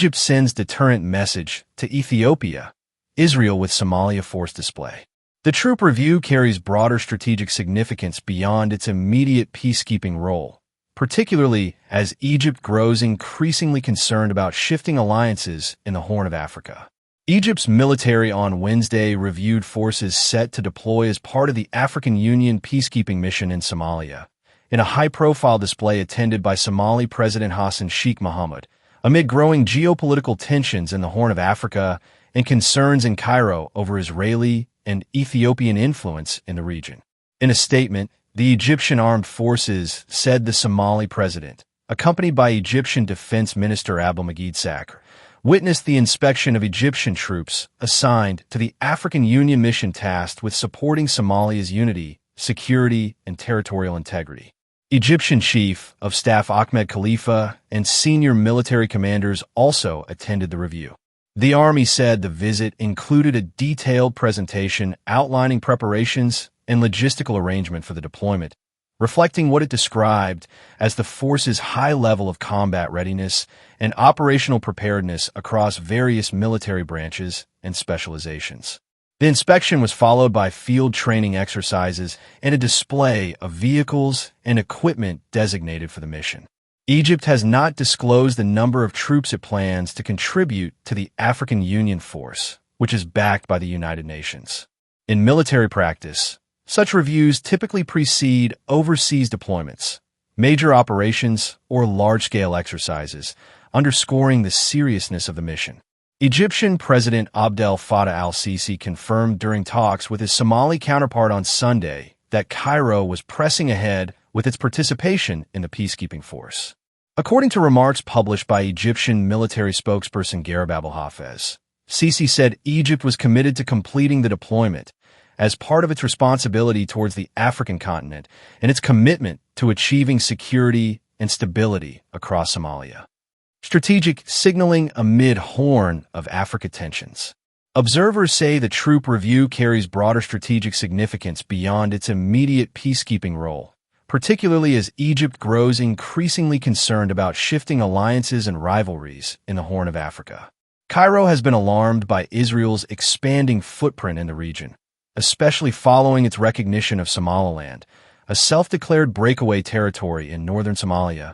Egypt sends deterrent message to Ethiopia, Israel with Somalia force display. The troop review carries broader strategic significance beyond its immediate peacekeeping role, particularly as Egypt grows increasingly concerned about shifting alliances in the Horn of Africa. Egypt's military on Wednesday reviewed forces set to deploy as part of the African Union peacekeeping mission in Somalia, in a high-profile display attended by Somali President Hassan Sheikh Mohamud, amid growing geopolitical tensions in the Horn of Africa and concerns in Cairo over Israeli and Ethiopian influence in the region. In a statement, the Egyptian Armed Forces said the Somali president, accompanied by Egyptian Defense Minister Abdelmajid Sakr, witnessed the inspection of Egyptian troops assigned to the African Union mission tasked with supporting Somalia's unity, security, and territorial integrity. Egyptian Chief of Staff Ahmed Khalifa and senior military commanders also attended the review. The army said the visit included a detailed presentation outlining preparations and logistical arrangement for the deployment, reflecting what it described as the force's high level of combat readiness and operational preparedness across various military branches and specializations. The inspection was followed by field training exercises and a display of vehicles and equipment designated for the mission. Egypt has not disclosed the number of troops it plans to contribute to the African Union force, which is backed by the United Nations. In military practice, such reviews typically precede overseas deployments, major operations, or large-scale exercises, underscoring the seriousness of the mission. Egyptian President Abdel Fattah al-Sisi confirmed during talks with his Somali counterpart on Sunday that Cairo was pressing ahead with its participation in the peacekeeping force. According to remarks published by Egyptian military spokesperson Garib Abdel-Hafez, Sisi said Egypt was committed to completing the deployment as part of its responsibility towards the African continent and its commitment to achieving security and stability across Somalia. Strategic signaling amid Horn of Africa tensions. Observers say the troop review carries broader strategic significance beyond its immediate peacekeeping role, particularly as Egypt grows increasingly concerned about shifting alliances and rivalries in the Horn of Africa. Cairo has been alarmed by Israel's expanding footprint in the region, especially following its recognition of Somaliland, a self-declared breakaway territory in northern Somalia,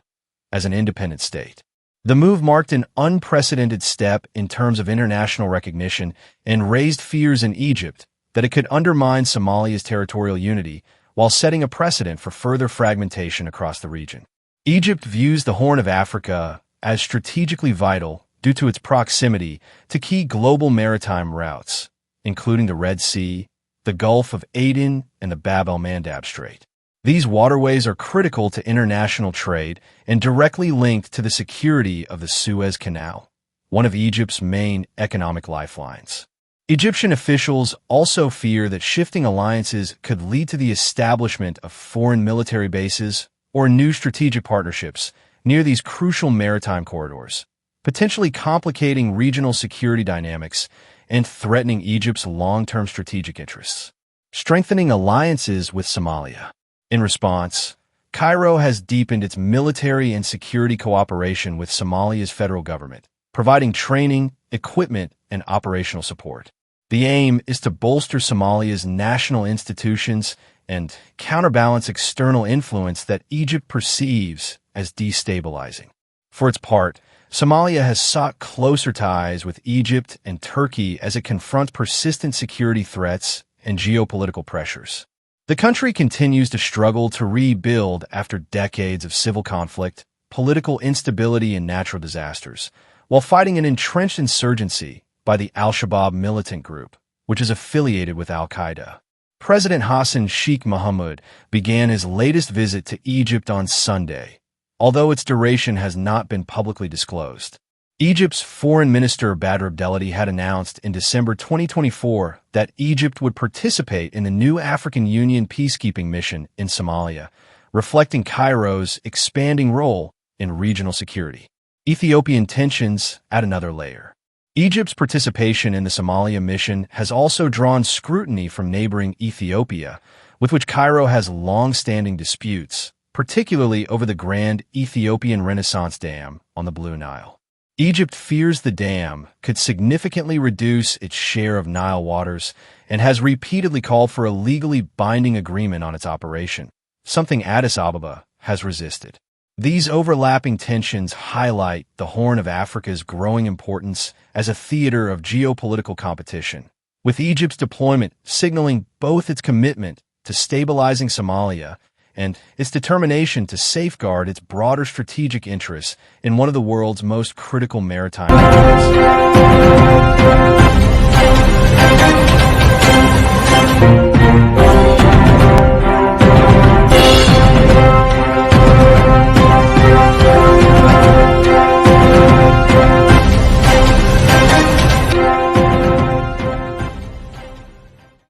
as an independent state. The move marked an unprecedented step in terms of international recognition and raised fears in Egypt that it could undermine Somalia's territorial unity while setting a precedent for further fragmentation across the region. Egypt views the Horn of Africa as strategically vital due to its proximity to key global maritime routes, including the Red Sea, the Gulf of Aden, and the Bab el-Mandab Strait. These waterways are critical to international trade and directly linked to the security of the Suez Canal, one of Egypt's main economic lifelines. Egyptian officials also fear that shifting alliances could lead to the establishment of foreign military bases or new strategic partnerships near these crucial maritime corridors, potentially complicating regional security dynamics and threatening Egypt's long-term strategic interests. Strengthening alliances with Somalia. In response, Cairo has deepened its military and security cooperation with Somalia's federal government, providing training, equipment, and operational support. The aim is to bolster Somalia's national institutions and counterbalance external influence that Egypt perceives as destabilizing. For its part, Somalia has sought closer ties with Egypt and Turkey as it confronts persistent security threats and geopolitical pressures. The country continues to struggle to rebuild after decades of civil conflict, political instability, and natural disasters, while fighting an entrenched insurgency by the al-Shabaab militant group, which is affiliated with al-Qaeda. President Hassan Sheikh Mohamud began his latest visit to Egypt on Sunday, although its duration has not been publicly disclosed. Egypt's Foreign Minister Badr Abdelhadi had announced in December 2024 that Egypt would participate in the new African Union peacekeeping mission in Somalia, reflecting Cairo's expanding role in regional security. Ethiopian tensions add another layer. Egypt's participation in the Somalia mission has also drawn scrutiny from neighboring Ethiopia, with which Cairo has long-standing disputes, particularly over the Grand Ethiopian Renaissance Dam on the Blue Nile. Egypt fears the dam could significantly reduce its share of Nile waters and has repeatedly called for a legally binding agreement on its operation, something Addis Ababa has resisted. These overlapping tensions highlight the Horn of Africa's growing importance as a theater of geopolitical competition, with Egypt's deployment signaling both its commitment to stabilizing Somalia and its determination to safeguard its broader strategic interests in one of the world's most critical maritime areas.